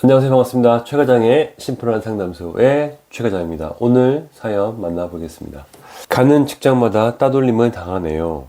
안녕하세요. 반갑습니다. 최과장의 심플한 상담소의 최과장입니다. 오늘 사연 만나보겠습니다. 가는 직장마다 따돌림을 당하네요.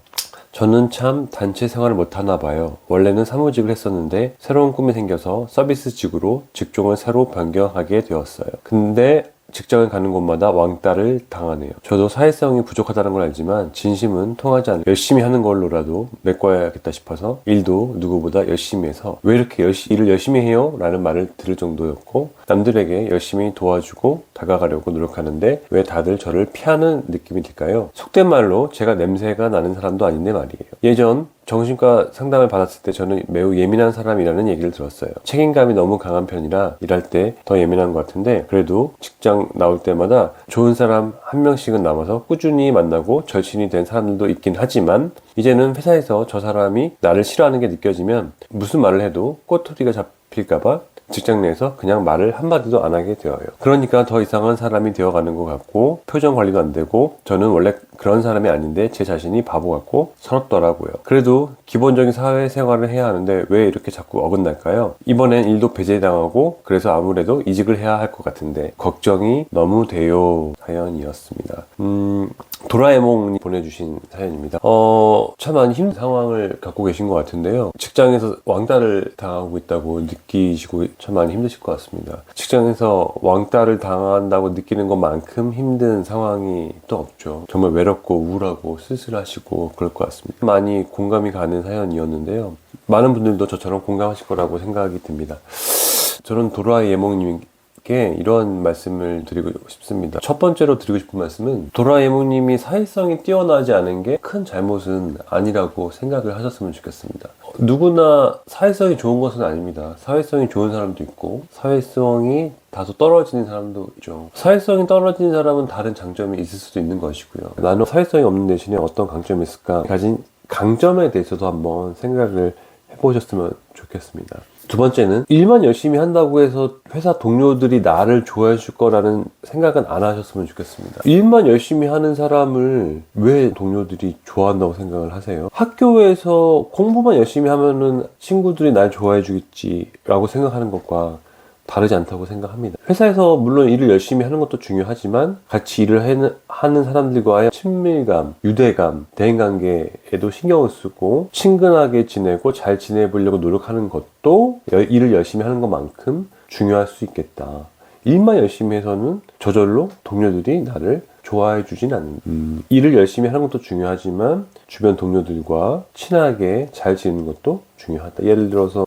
저는 참 단체 생활을 못하나 봐요. 원래는 사무직을 했었는데 새로운 꿈이 생겨서 서비스직으로 직종을 새로 변경하게 되었어요. 근데 직장을 가는 곳마다 왕따를 당하네요. 저도 사회성이 부족하다는 걸 알지만 진심은 통하지 않아요. 열심히 하는 걸로라도 메꿔야겠다 싶어서 일도 누구보다 열심히 해서 왜 이렇게 일을 열심히 해요? 라는 말을 들을 정도였고, 남들에게 열심히 도와주고 다가가려고 노력하는데 왜 다들 저를 피하는 느낌이 들까요? 속된 말로 제가 냄새가 나는 사람도 아닌데 말이에요. 예전 정신과 상담을 받았을 때 저는 매우 예민한 사람이라는 얘기를 들었어요. 책임감이 너무 강한 편이라 일할 때 더 예민한 것 같은데, 그래도 직장 나올 때마다 좋은 사람 한 명씩은 남아서 꾸준히 만나고 절친이 된 사람들도 있긴 하지만, 이제는 회사에서 저 사람이 나를 싫어하는 게 느껴지면 무슨 말을 해도 꼬투리가 잡힐까봐 직장 내에서 그냥 말을 한마디도 안 하게 되어요. 그러니까 더 이상한 사람이 되어가는 것 같고, 표정 관리도 안 되고, 저는 원래 그런 사람이 아닌데 제 자신이 바보 같고 서럽더라고요. 그래도 기본적인 사회생활을 해야 하는데 왜 이렇게 자꾸 어긋날까요? 이번엔 일도 배제당하고 그래서 아무래도 이직을 해야 할 것 같은데 걱정이 너무 돼요. 사연이었습니다. 도라에몽이 보내주신 사연입니다. 참 많이 힘든 상황을 갖고 계신 것 같은데요. 직장에서 왕따를 당하고 있다고 느끼시고 참 많이 힘드실 것 같습니다. 직장에서 왕따를 당한다고 느끼는 것만큼 힘든 상황이 또 없죠. 정말 외롭고 우울하고 쓸쓸하시고 그럴 것 같습니다. 많이 공감이 가는 사연이었는데요. 많은 분들도 저처럼 공감하실 거라고 생각이 듭니다. 저는 도라에몽님께 이런 말씀을 드리고 싶습니다. 첫 번째로 드리고 싶은 말씀은, 도라에몽님이 사회성이 뛰어나지 않은 게 큰 잘못은 아니라고 생각을 하셨으면 좋겠습니다. 누구나 사회성이 좋은 것은 아닙니다. 사회성이 좋은 사람도 있고 사회성이 다소 떨어지는 사람도 있죠. 사회성이 떨어지는 사람은 다른 장점이 있을 수도 있는 것이고요. 나는 사회성이 없는 대신에 어떤 강점이 있을까, 가진 강점에 대해서도 한번 생각을 해보셨으면 좋겠습니다. 두 번째는, 일만 열심히 한다고 해서 회사 동료들이 나를 좋아해 줄 거라는 생각은 안 하셨으면 좋겠습니다. 일만 열심히 하는 사람을 왜 동료들이 좋아한다고 생각을 하세요? 학교에서 공부만 열심히 하면은 친구들이 날 좋아해 주겠지라고 생각하는 것과 다르지 않다고 생각합니다. 회사에서 물론 일을 열심히 하는 것도 중요하지만 같이 일을 하는 사람들과의 친밀감, 유대감, 대인관계에도 신경을 쓰고 친근하게 지내고 잘 지내보려고 노력하는 것도 일을 열심히 하는 것만큼 중요할 수 있겠다. 일만 열심히 해서는 저절로 동료들이 나를 좋아해 주진 않는다. 일을 열심히 하는 것도 중요하지만 주변 동료들과 친하게 잘 지내는 것도 중요하다. 예를 들어서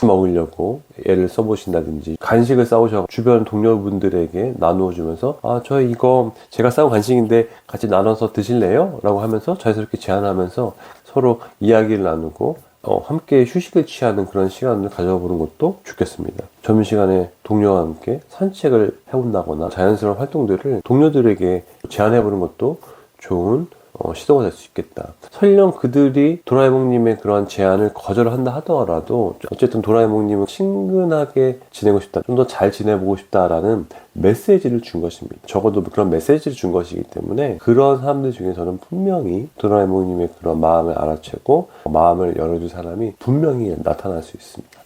먹으려고 애를 써보신다든지, 간식을 싸우셔서 주변 동료분들에게 나누어 주면서 저 이거 제가 싸운 간식인데 같이 나눠서 드실래요? 라고 하면서 자연스럽게 제안하면서 서로 이야기를 나누고 함께 휴식을 취하는 그런 시간을 가져보는 것도 좋겠습니다. 점심시간에 동료와 함께 산책을 해본다거나 자연스러운 활동들을 동료들에게 제안해보는 것도 좋은 시도가 될 수 있겠다. 설령 그들이 도라에몽님의 그런 제안을 거절한다 하더라도 어쨌든 도라에몽님은 친근하게 지내고 싶다, 좀 더 잘 지내보고 싶다라는 메시지를 준 것입니다. 적어도 그런 메시지를 준 것이기 때문에 그런 사람들 중에서는 분명히 도라에몽님의 그런 마음을 알아채고 마음을 열어줄 사람이 분명히 나타날 수 있습니다.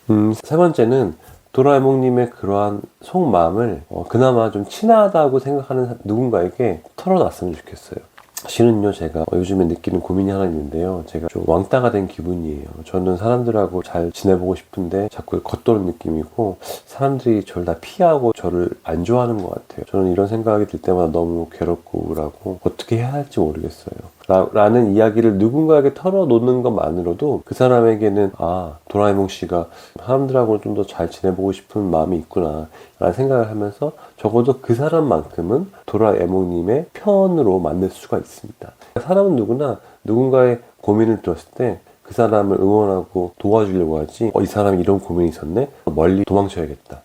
세 번째는, 도라에몽님의 그러한 속마음을 그나마 좀 친하다고 생각하는 누군가에게 털어놨으면 좋겠어요. 실은요, 제가 요즘에 느끼는 고민이 하나 있는데요. 제가 좀 왕따가 된 기분이에요. 저는 사람들하고 잘 지내보고 싶은데 자꾸 겉도는 느낌이고, 사람들이 저를 다 피하고 저를 안 좋아하는 것 같아요. 저는 이런 생각이 들 때마다 너무 괴롭고 우울하고 어떻게 해야 할지 모르겠어요. 라는 이야기를 누군가에게 털어놓는 것만으로도 그 사람에게는 도라에몽 씨가 사람들하고는 좀 더 잘 지내보고 싶은 마음이 있구나 라는 생각을 하면서 적어도 그 사람만큼은 도라에몽님의 편으로 만들 수가 있습니다. 사람은 누구나 누군가의 고민을 들었을 때 그 사람을 응원하고 도와주려고 하지, 이 사람이 이런 고민이 있었네? 멀리 도망쳐야겠다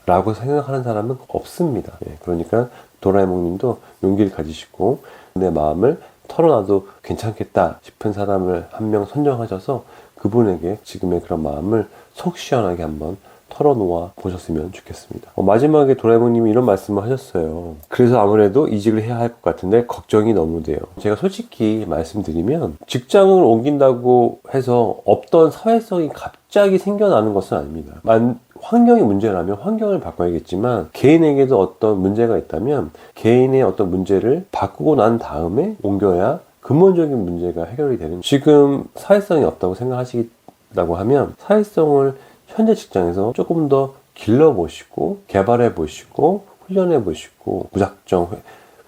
라고 생각하는 사람은 없습니다. 그러니까 도라에몽님도 용기를 가지시고 내 마음을 털어놔도 괜찮겠다 싶은 사람을 한 명 선정하셔서 그분에게 지금의 그런 마음을 속 시원하게 한번 털어놓아 보셨으면 좋겠습니다. 마지막에 도라에몽님이 이런 말씀을 하셨어요. 그래서 아무래도 이직을 해야 할 것 같은데 걱정이 너무 돼요. 제가 솔직히 말씀드리면 직장을 옮긴다고 해서 없던 사회성이 갑자기 생겨나는 것은 아닙니다. 환경이 문제라면 환경을 바꿔야겠지만 개인에게도 어떤 문제가 있다면 개인의 어떤 문제를 바꾸고 난 다음에 옮겨야 근본적인 문제가 해결이 되는, 지금 사회성이 없다고 생각하시다고 하면 사회성을 현재 직장에서 조금 더 길러보시고 개발해보시고 훈련해보시고, 무작정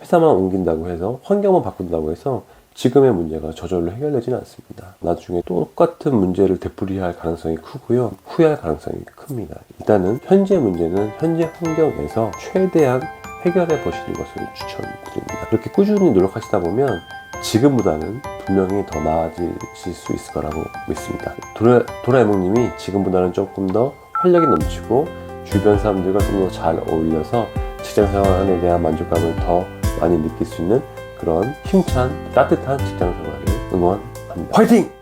회사만 옮긴다고 해서 환경만 바꾼다고 해서 지금의 문제가 저절로 해결되지는 않습니다. 나중에 똑같은 문제를 되풀이할 가능성이 크고요, 후회할 가능성이 큽니다. 일단은 현재 문제는 현재 환경에서 최대한 해결해 보시는 것을 추천드립니다. 그렇게 꾸준히 노력하시다 보면 지금보다는 분명히 더 나아지실 수 있을 거라고 믿습니다. 도라에몽님이 지금보다는 조금 더 활력이 넘치고 주변 사람들과 좀 더 잘 어울려서 직장생활에 대한 만족감을 더 많이 느낄 수 있는 그런 힘찬 따뜻한 직장생활을 응원합니다. 화이팅!